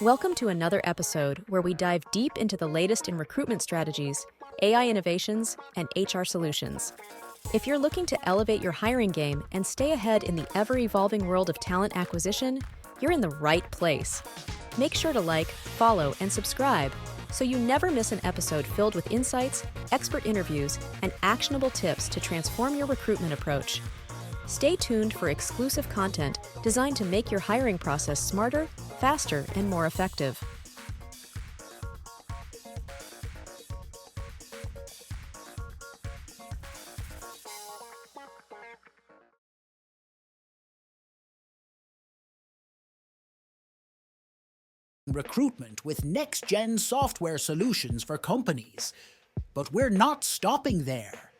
Welcome to another episode where we dive deep into the latest in recruitment strategies, AI innovations, and HR solutions. If you're looking to elevate your hiring game and stay ahead in the ever-evolving world of talent acquisition, you're in the right place. Make sure to like, follow, and subscribe so you never miss an episode filled with insights, expert interviews, and actionable tips to transform your recruitment approach. Stay tuned for exclusive content designed to make your hiring process smarter, faster, and more effective. Recruitment with next-gen software solutions for companies. But we're not stopping there.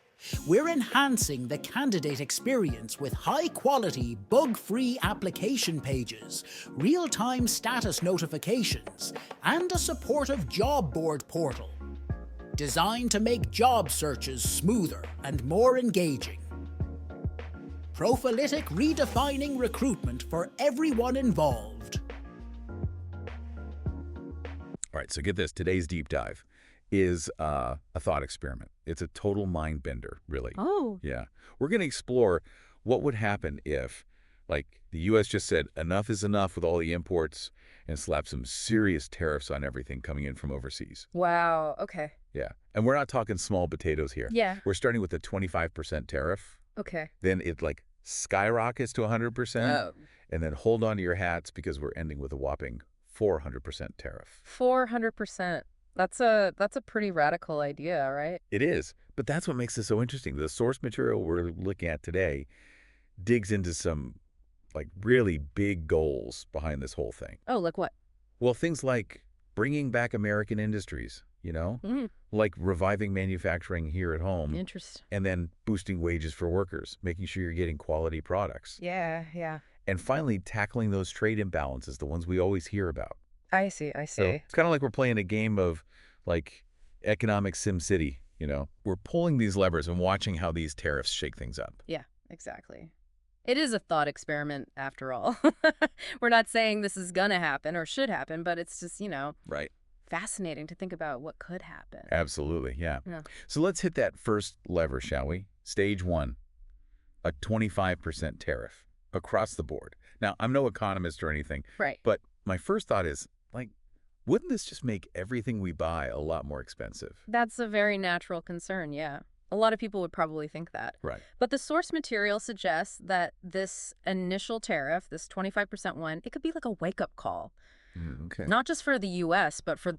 We're enhancing the candidate experience with high-quality, bug-free application pages, real-time status notifications, and a supportive job board portal, designed to make job searches smoother and more engaging. Profilytic redefining recruitment for everyone involved. All right, so get this. Today's deep dive is a thought experiment. It's a total mind bender, really. Oh. Yeah. We're going to explore what would happen if, like, the U.S. just said enough is enough with all the imports and slapped some serious tariffs on everything coming in from overseas. Wow, okay. Yeah. And we're not talking small potatoes here. Yeah. We're starting with a 25% tariff. Okay. Then it, like, skyrockets to 100%. Oh. And then hold on to your hats because we're ending with a whopping 400% tariff. 400%. That's a pretty radical idea, right? It is, but that's what makes this so interesting. The source material we're looking at today digs into some, like, really big goals behind this whole thing. Oh, like what? Well, things like bringing back American industries, like reviving manufacturing here at home. Interesting. And then boosting wages for workers, making sure you're getting quality products. Yeah. And finally, tackling those trade imbalances, the ones we always hear about. I see. So it's kind of like we're playing a game of, like, economic Sim City, We're pulling these levers and watching how these tariffs shake things up. Yeah, exactly. It is a thought experiment, after all. We're not saying this is going to happen or should happen, but it's just, Right. fascinating to think about what could happen. Absolutely, yeah. Yeah. So let's hit that first lever, shall we? Stage one, a 25% tariff across the board. Now, I'm no economist or anything, Right. but my first thought is, like, wouldn't this just make everything we buy a lot more expensive? That's a very natural concern, yeah. A lot of people would probably think that. Right. But the source material suggests that this initial tariff, this 25% one, it could be like a wake-up call. Okay. Not just for the U.S., but for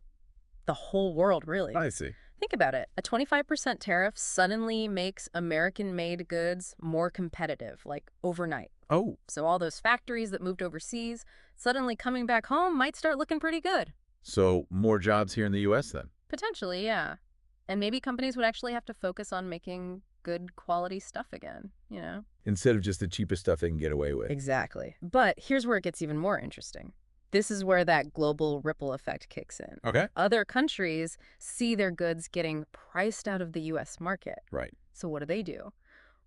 the whole world, really. I see. Think about it. A 25% tariff suddenly makes American-made goods more competitive, like overnight. Oh. So all those factories that moved overseas, suddenly coming back home might start looking pretty good. So more jobs here in the U.S. then? Potentially, yeah. And maybe companies would actually have to focus on making good quality stuff again, Instead of just the cheapest stuff they can get away with. Exactly. But here's where it gets even more interesting. This is where that global ripple effect kicks in. Okay. Other countries see their goods getting priced out of the U.S. market. Right. So what do?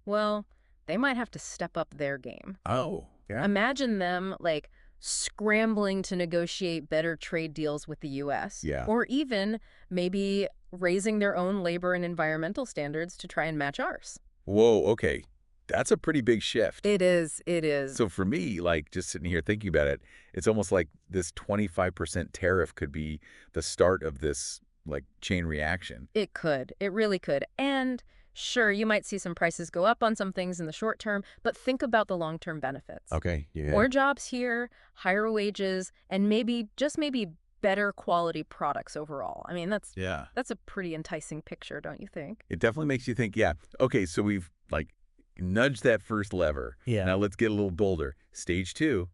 Well, they might have to step up their game. Oh, yeah. Imagine them, like, scrambling to negotiate better trade deals with the U.S. Yeah. Or even maybe raising their own labor and environmental standards to try and match ours. Whoa, okay. That's a pretty big shift. It is. So for me, like, just sitting here thinking about it, it's almost like this 25% tariff could be the start of this, like, chain reaction. It could. It really could. And sure, you might see some prices go up on some things in the short term, but think about the long-term benefits. Okay, yeah. More jobs here, higher wages, and maybe better quality products overall. I mean, that's a pretty enticing picture, don't you think? It definitely makes you think, yeah. Okay, so we've, like, nudged that first lever. Yeah. Now let's get a little bolder. Stage two,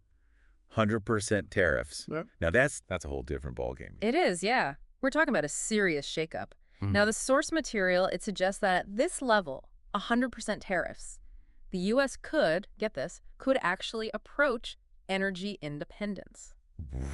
100% tariffs. Yep. Now that's a whole different ballgame. It is, yeah. We're talking about a serious shakeup. Now, the source material, it suggests that at this level, 100% tariffs, the U.S. could actually approach energy independence.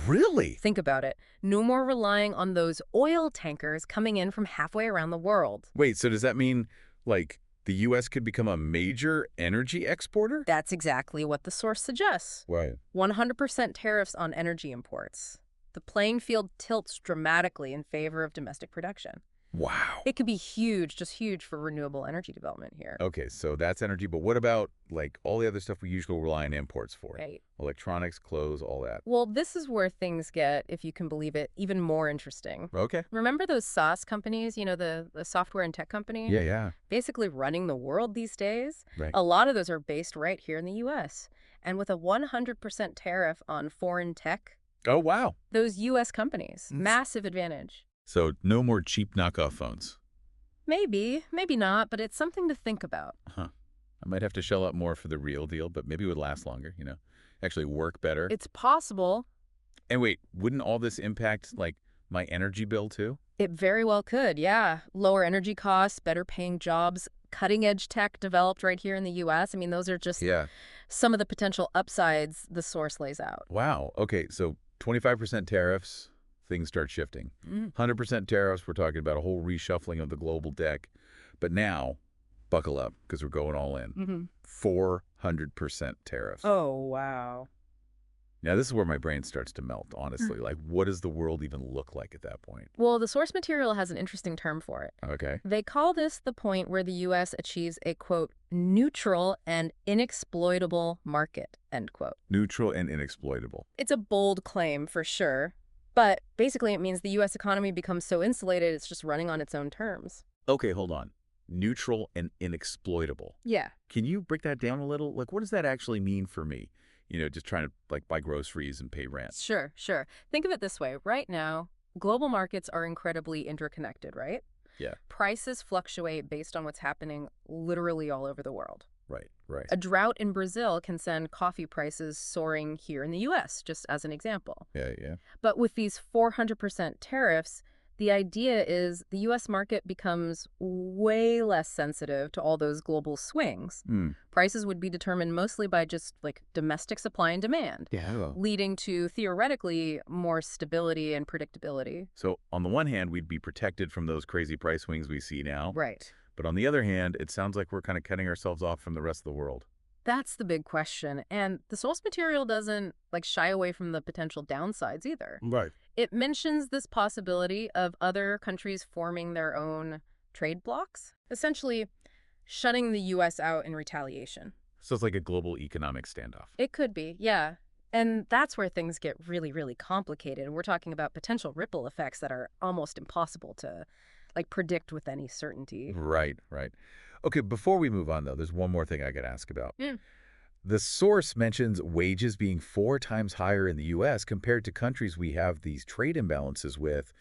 Really? Think about it. No more relying on those oil tankers coming in from halfway around the world. Wait, so does that mean, like, the U.S. could become a major energy exporter? That's exactly what the source suggests. Right. 100% tariffs on energy imports. the playing field tilts dramatically in favor of domestic production. Wow. It could be huge, just huge for renewable energy development here. Okay, so that's energy, but what about like all the other stuff we usually rely on imports for? Right. Electronics, clothes, all that. Well, this is where things get, if you can believe it, even more interesting. Okay. Remember those SaaS companies, the software and tech company? Yeah. Basically running the world these days? Right. A lot of those are based right here in the U.S. And with a 100% tariff on foreign tech, Oh, wow. those U.S. companies, massive advantage. So no more cheap knockoff phones. Maybe, maybe not, but it's something to think about. Huh. I might have to shell out more for the real deal, but maybe it would last longer, actually work better. It's possible. And wait, wouldn't all this impact, like, my energy bill, too? It very well could, yeah. Lower energy costs, better paying jobs, cutting-edge tech developed right here in the U.S. I mean, those are just some of the potential upsides the source lays out. Wow. Okay, so 25% tariffs, things start shifting. 100% tariffs, we're talking about a whole reshuffling of the global deck. But now, buckle up, because we're going all in. 400% tariffs. Oh, wow. Now, this is where my brain starts to melt, honestly. Like, what does the world even look like at that point? Well, the source material has an interesting term for it. Okay. They call this the point where the U.S. achieves a, quote, neutral and inexploitable market, end quote. Neutral and inexploitable. It's a bold claim, for sure. But basically, it means the U.S. economy becomes so insulated, it's just running on its own terms. Okay, hold on. Neutral and inexploitable. Yeah. Can you break that down a little? Like, what does that actually mean for me? Just trying to, like, buy groceries and pay rent. Sure. Think of it this way. Right now, global markets are incredibly interconnected, right? Yeah. Prices fluctuate based on what's happening literally all over the world. Right. A drought in Brazil can send coffee prices soaring here in the U.S., just as an example. Yeah. But with these 400% tariffs, the idea is the U.S. market becomes way less sensitive to all those global swings. Prices would be determined mostly by just, like, domestic supply and demand, leading to, theoretically, more stability and predictability. So, on the one hand, we'd be protected from those crazy price swings we see now. Right. But on the other hand, it sounds like we're kind of cutting ourselves off from the rest of the world. That's the big question. And the source material doesn't, shy away from the potential downsides either. Right. It mentions this possibility of other countries forming their own trade blocs, essentially shutting the U.S. out in retaliation. So it's like a global economic standoff. It could be, yeah. And that's where things get really, really complicated. We're talking about potential ripple effects that are almost impossible to, predict with any certainty. Right. Okay, before we move on, though, there's one more thing I could ask about. The source mentions wages being 4 times higher in the U.S. compared to countries we have these trade imbalances with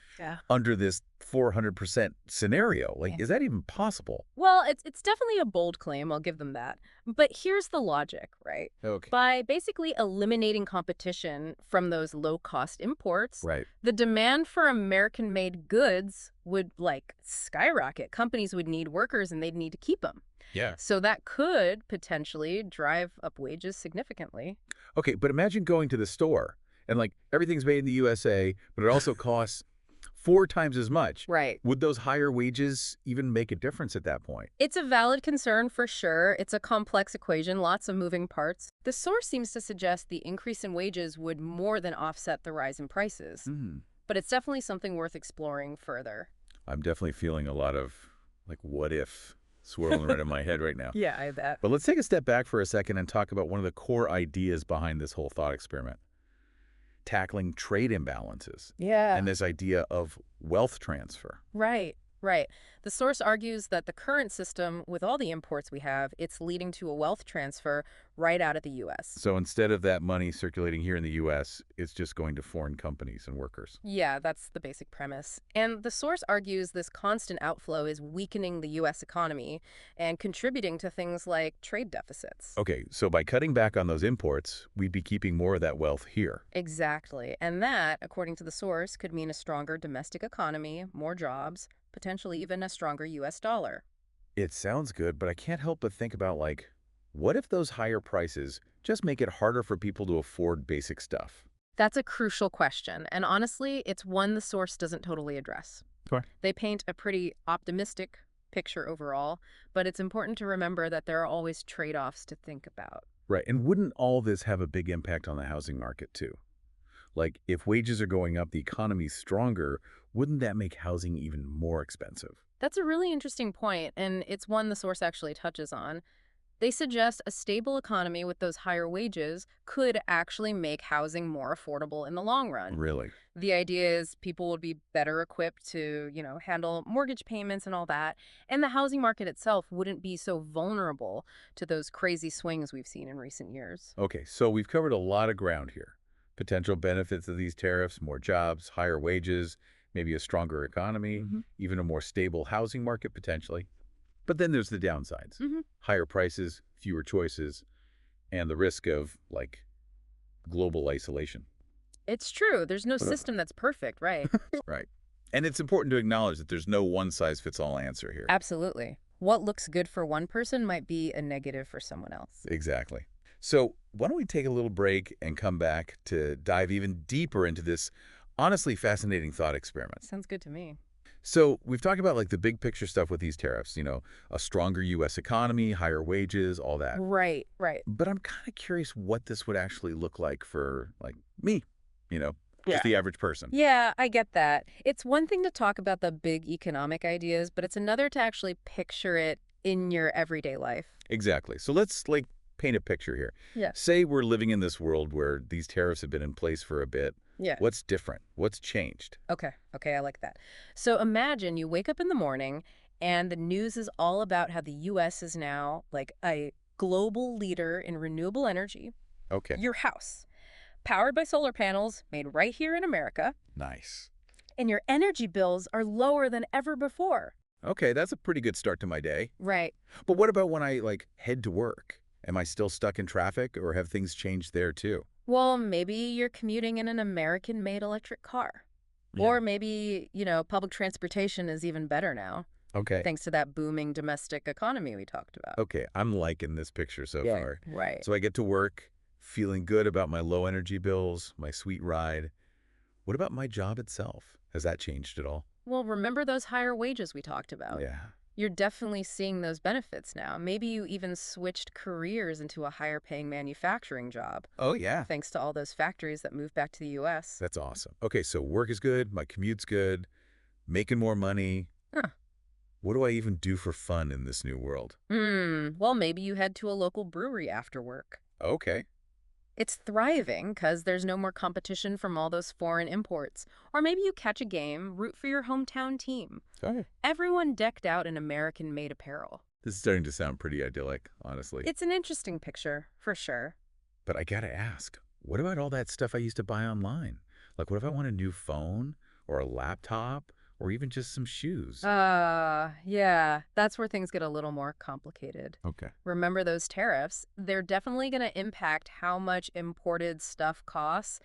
under this 400% scenario. Is that even possible? Well, it's definitely a bold claim. I'll give them that. But here's the logic, right? Okay. By basically eliminating competition from those low-cost imports, Right. the demand for American-made goods would, skyrocket. Companies would need workers, and they'd need to keep them. Yeah. So that could potentially drive up wages significantly. Okay, but imagine going to the store and, everything's made in the USA, but it also costs 4 times as much. Right. Would those higher wages even make a difference at that point? It's a valid concern for sure. It's a complex equation, lots of moving parts. The source seems to suggest the increase in wages would more than offset the rise in prices. But it's definitely something worth exploring further. I'm definitely feeling a lot of, what if swirling right in my head right now. Yeah, I bet. But let's take a step back for a second and talk about one of the core ideas behind this whole thought experiment. Tackling trade imbalances. Yeah. And this idea of wealth transfer. Right. The source argues that the current system, with all the imports we have, it's leading to a wealth transfer right out of the U.S. So instead of that money circulating here in the U.S., it's just going to foreign companies and workers. Yeah, that's the basic premise. And the source argues this constant outflow is weakening the U.S. economy and contributing to things like trade deficits. Okay, so by cutting back on those imports, we'd be keeping more of that wealth here. Exactly. And that, according to the source, could mean a stronger domestic economy, more jobs, potentially even a stronger U.S. dollar. It sounds good, but I can't help but think about, what if those higher prices just make it harder for people to afford basic stuff? That's a crucial question, and honestly, it's one the source doesn't totally address. Sure. They paint a pretty optimistic picture overall, but it's important to remember that there are always trade-offs to think about. Right, and wouldn't all this have a big impact on the housing market, too? Like, if wages are going up, the economy's stronger, wouldn't that make housing even more expensive? That's a really interesting point, and it's one the source actually touches on. They suggest a stable economy with those higher wages could actually make housing more affordable in the long run. Really? The idea is people would be better equipped to, handle mortgage payments and all that, and the housing market itself wouldn't be so vulnerable to those crazy swings we've seen in recent years. Okay, so we've covered a lot of ground here. Potential benefits of these tariffs, more jobs, higher wages, maybe a stronger economy, even a more stable housing market potentially. But then there's the downsides. Higher prices, fewer choices, and the risk of, like, global isolation. It's true. There's no system that's perfect, right? Right. And it's important to acknowledge that there's no one-size-fits-all answer here. Absolutely. What looks good for one person might be a negative for someone else. Exactly. So why don't we take a little break and come back to dive even deeper into this honestly fascinating thought experiment. Sounds good to me. So we've talked about, like, the big picture stuff with these tariffs, a stronger U.S. economy, higher wages, all that. Right. But I'm kind of curious what this would actually look like for, like, me, Yeah. just the average person. Yeah, I get that. It's one thing to talk about the big economic ideas, but it's another to actually picture it in your everyday life. Exactly. So let's, like, paint a picture here. Yeah. Say we're living in this world where these tariffs have been in place for a bit. Yeah. What's different? What's changed? Okay, I like that. So imagine you wake up in the morning and the news is all about how the U.S. is now like a global leader in renewable energy. Okay. Your house, powered by solar panels made right here in America, Nice. and your energy bills are lower than ever before. Okay, that's a pretty good start to my day. Right. But what about when I, like, head to work? Am I still stuck in traffic, or have things changed there too? Well, maybe you're commuting in an American-made electric car. Yeah. Or maybe, public transportation is even better now, Okay. thanks to that booming domestic economy we talked about. Okay, I'm liking this picture so far. Right. So I get to work, feeling good about my low energy bills, my sweet ride. What about my job itself? Has that changed at all? Well, remember those higher wages we talked about? Yeah. You're definitely seeing those benefits now. Maybe you even switched careers into a higher paying manufacturing job, Oh, yeah. thanks to all those factories that moved back to the U.S. That's awesome. Okay, so work is good, my commute's good, making more money. Huh. What do I even do for fun in this new world? Well, maybe you head to a local brewery after work. Okay. It's thriving because there's no more competition from all those foreign imports. Or maybe you catch a game, root for your hometown team. Okay. Everyone decked out in American-made apparel. This is starting to sound pretty idyllic, honestly. It's an interesting picture, for sure. But I gotta ask, what about all that stuff I used to buy online? Like, what if I want a new phone or a laptop or even just some shoes? Yeah, that's where things get a little more complicated. Okay. Remember those tariffs? They're definitely going to impact how much imported stuff costs.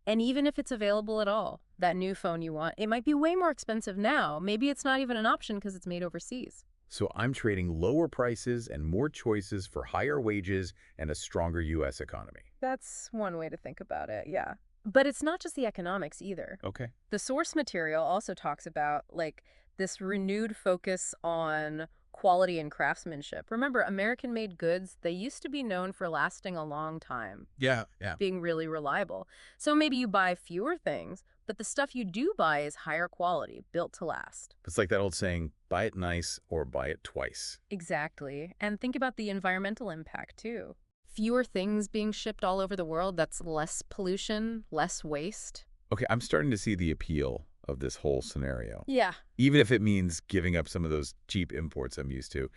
And even if it's available at all, that new phone you want, it might be way more expensive now. Maybe it's not even an option because it's made overseas. So I'm trading lower prices and more choices for higher wages and a stronger U.S. economy. That's one way to think about it, yeah. But it's not just the economics either. Okay. The source material also talks about, like, this renewed focus on quality and craftsmanship. Remember, American-made goods, they used to be known for lasting a long time, Yeah. being really reliable. So maybe you buy fewer things, but the stuff you do buy is higher quality, built to last. It's like that old saying, buy it nice or buy it twice. Exactly. And think about the environmental impact, too. Fewer things being shipped all over the world, that's less pollution, less waste. Okay, I'm starting to see the appeal of this whole scenario. Yeah. Even if it means giving up some of those cheap imports I'm used to.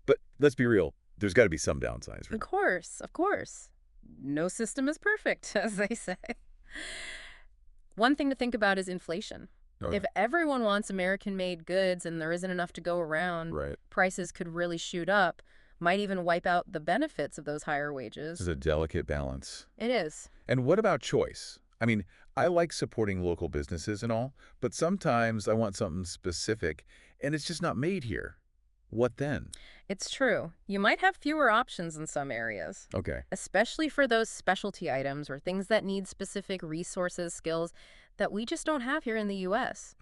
But let's be real, there's got to be some downsides. Of course. No system is perfect, as they say. One thing to think about is inflation. Okay. If everyone wants American-made goods and there isn't enough to go around, Right. prices could really shoot up, might even wipe out the benefits of those higher This wages. is a delicate balance. It is. And what about choice? I mean, I like supporting local businesses and all, but sometimes I want something specific and it's just not made here. What then? It's true. You might have fewer options in some areas, Okay. especially for those specialty items or things that need specific resources, skills that we just don't have here in the U.S.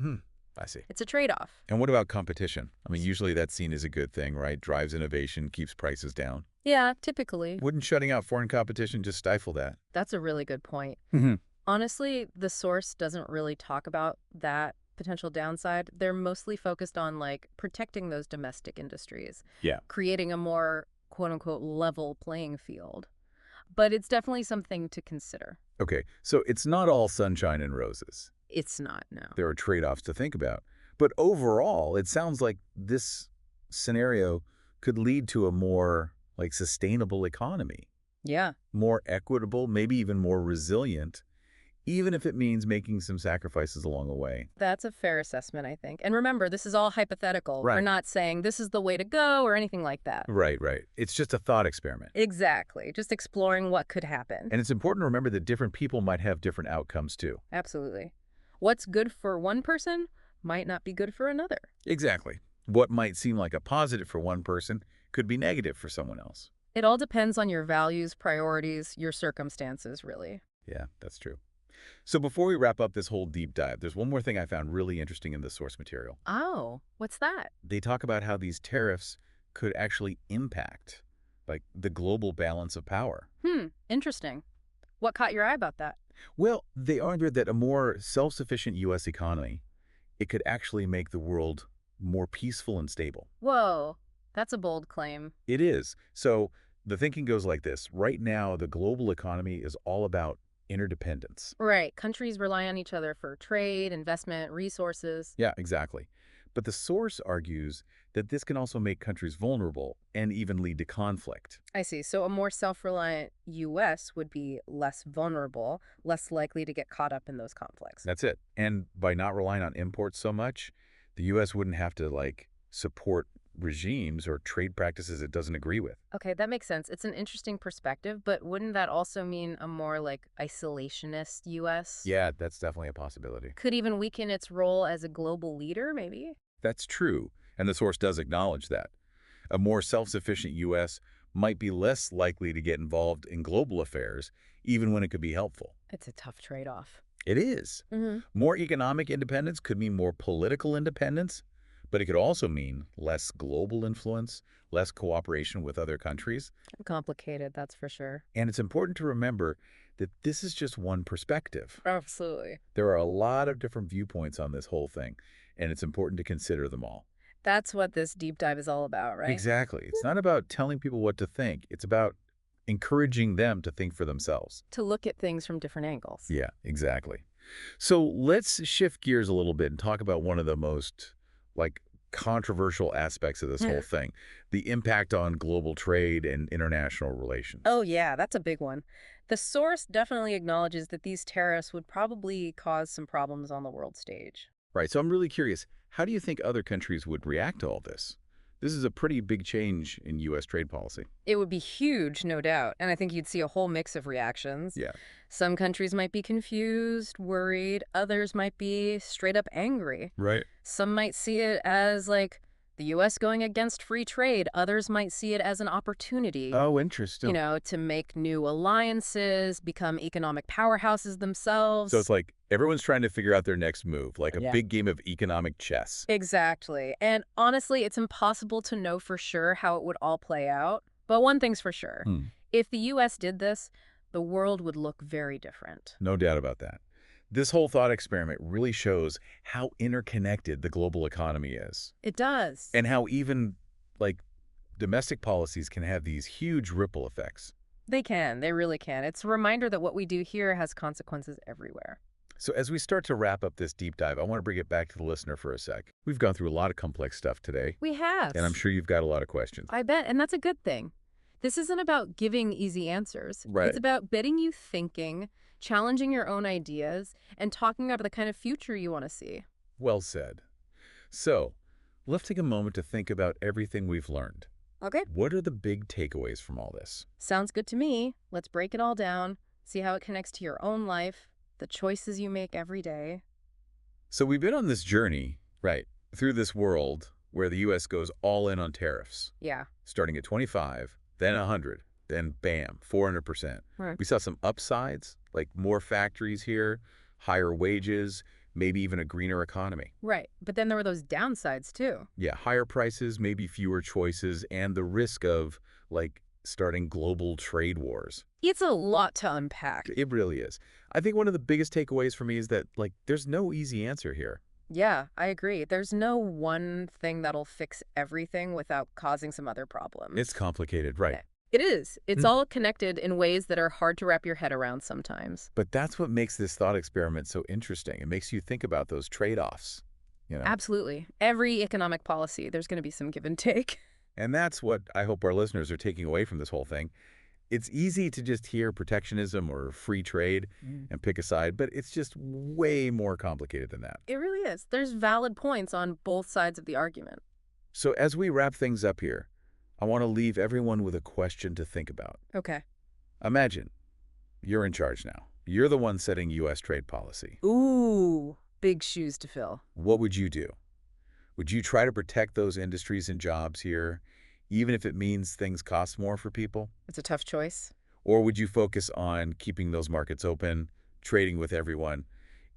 I see. It's a trade-off. And what about competition? I mean, usually that's seen as a good thing, right? Drives innovation, keeps prices down. Yeah, typically. Wouldn't shutting out foreign competition just stifle that? That's a really good point. Honestly, the source doesn't really talk about that potential downside. They're mostly focused on like protecting those domestic industries, Yeah. creating a more quote unquote level playing field. But it's definitely something to consider. Okay, so it's not all sunshine and roses. It's not, no. There are trade-offs to think about. But overall, it sounds like this scenario could lead to a more like sustainable economy, Yeah. more equitable, maybe even more resilient, even if it means making some sacrifices along the way. That's a fair assessment, I think. And remember, this is all hypothetical. We're Right. not saying this is the way to go or anything like that. Right, right. It's just a thought experiment. Exactly. Just exploring what could happen. And it's important to remember that different people might have different outcomes too. Absolutely. What's good for one person might not be good for another. Exactly. What might seem like a positive for one person could be negative for someone else. It all depends on your values, priorities, your circumstances, really. Yeah, that's true. So before we wrap up this whole deep dive, there's one more thing I found really interesting in the source material. Oh, what's that? They talk about how these tariffs could actually impact, like, the global balance of power. Interesting. What caught your eye about that? Well, they argued that a more self-sufficient U.S. economy, it could actually make the world more peaceful and stable. Whoa, that's a bold claim. It is. So the thinking goes like this. Right now, the global economy is all about interdependence. Right. Countries rely on each other for trade, investment, resources. Yeah, exactly. But the source argues that this can also make countries vulnerable and even lead to conflict. I see. So a more self-reliant U.S. would be less vulnerable, less likely to get caught up in those conflicts. That's it. And by not relying on imports so much, the U.S. wouldn't have to, like, support regimes or trade practices it doesn't agree with. Okay, that makes sense. It's an interesting perspective, but wouldn't that also mean a more like isolationist U.S.? Yeah, that's definitely a possibility. Could even weaken its role as a global leader, maybe? That's true, and the source does acknowledge that. A more self-sufficient U.S. might be less likely to get involved in global affairs, even when it could be helpful. It's a tough trade-off. It is. More economic independence could mean more political independence, but it could also mean less global influence, less cooperation with other countries. Complicated, that's for sure. And it's important to remember that this is just one perspective. Absolutely. There are a lot of different viewpoints on this whole thing, and it's important to consider them all. That's what this deep dive is all about, right? Exactly. It's not about telling people what to think. It's about encouraging them to think for themselves. To look at things from different angles. Yeah, exactly. So let's shift gears a little bit and talk about one of the most, like, controversial aspects of this whole thing, the impact on global trade and international relations. Oh, yeah, that's a big one. The source definitely acknowledges that these tariffs would probably cause some problems on the world stage. Right. So I'm really curious, how do you think other countries would react to all this? This is a pretty big change in U.S. trade policy. It would be huge, no doubt, and I think you'd see a whole mix of reactions. Yeah. Some countries might be confused, worried, others might be straight up angry. Right. Some might see it as, like, the U.S. going against free trade. Others might see it as an opportunity. Oh, interesting. You know, to make new alliances, become economic powerhouses themselves. So it's like everyone's trying to figure out their next move, like a Yeah. big game of economic chess. Exactly. And honestly, it's impossible to know for sure how it would all play out. But one thing's for sure. If the U.S. did this, the world would look very different. No doubt about that. This whole thought experiment really shows how interconnected the global economy is, It does. and how even, like, domestic policies can have these huge ripple effects. They can. They really can. It's a reminder that what we do here has consequences everywhere. So as we start to wrap up this deep dive, I want to bring it back to the listener for a sec. We've gone through a lot of complex stuff today, We have. and I'm sure you've got a lot of questions. I bet. And that's a good thing. This isn't about giving easy answers. Right. It's about getting you thinking, challenging your own ideas, and talking about the kind of future you want to see. Well said. So let's take a moment to think about everything we've learned. Okay. What are the big takeaways from all this? Sounds good to me. Let's break it all down, see how it connects to your own life, the choices you make every day. So we've been on this journey, right, through this world where the U.S. goes all in on tariffs, Yeah. starting at 25, then 100, then bam, 400%. Right. We saw some upsides, like more factories here, higher wages, maybe even a greener economy. Right. But then there were those downsides, too. Yeah, higher prices, maybe fewer choices, and the risk of, like, starting global trade wars? It's a lot to unpack. It really is. I think one of the biggest takeaways for me is that, there's no easy answer here. Yeah, I agree. There's no one thing that'll fix everything without causing some other problems. It's complicated, right? It is. It's all connected in ways that are hard to wrap your head around sometimes. But that's what makes this thought experiment so interesting. It makes you think about those trade-offs, Absolutely. Every economic policy, there's going to be some give and take. And that's what I hope our listeners are taking away from this whole thing. It's easy to just hear protectionism or free trade and pick a side, but it's just way more complicated than that. It really is. There's valid points on both sides of the argument. So as we wrap things up here, I want to leave everyone with a question to think about. Okay. Imagine you're in charge now. You're the one setting U.S. trade policy. Ooh, big shoes to fill. What would you do? Would you try to protect those industries and jobs here, even if it means things cost more for people? It's a tough choice. Or would you focus on keeping those markets open, trading with everyone,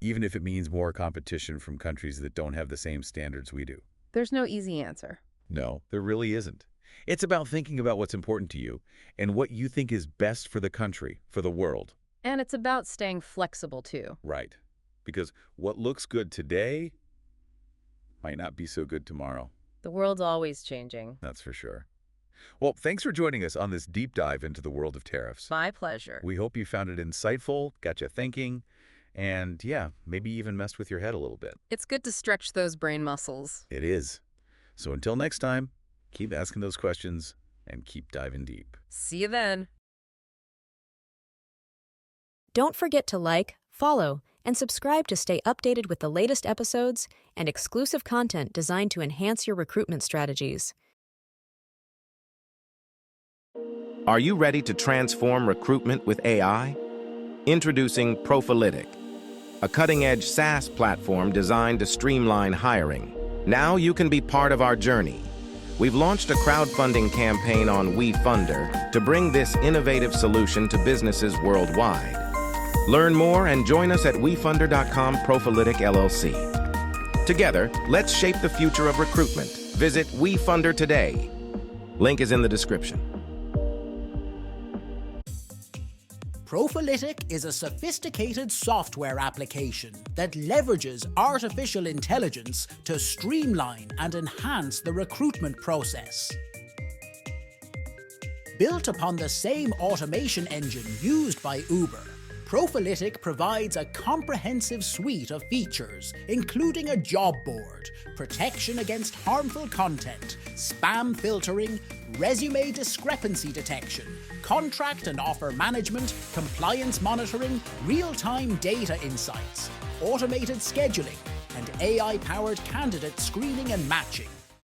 even if it means more competition from countries that don't have the same standards we do? There's no easy answer. No, there really isn't. It's about thinking about what's important to you and what you think is best for the country, for the world. And it's about staying flexible, too. Right. Because what looks good today might not be so good tomorrow. The world's always changing. That's for sure. Well, thanks for joining us on this deep dive into the world of tariffs. My pleasure. We hope you found it insightful, got you thinking, and maybe even messed with your head a little bit. It's good to stretch those brain muscles. It is. So until next time, keep asking those questions and keep diving deep. See you then. Don't forget to like, follow, and subscribe to stay updated with the latest episodes and exclusive content designed to enhance your recruitment strategies. Are you ready to transform recruitment with AI? Introducing Profilytic, a cutting-edge SaaS platform designed to streamline hiring. Now you can be part of our journey. We've launched a crowdfunding campaign on Wefunder to bring this innovative solution to businesses worldwide. Learn more and join us at wefunder.com Profilytic LLC. Together, let's shape the future of recruitment. Visit Wefunder today. Link is in the description. Profilytic is a sophisticated software application that leverages artificial intelligence to streamline and enhance the recruitment process. Built upon the same automation engine used by Uber, Profilytic provides a comprehensive suite of features, including a job board, protection against harmful content, spam filtering, resume discrepancy detection, contract and offer management, compliance monitoring, real-time data insights, automated scheduling, and AI-powered candidate screening and matching.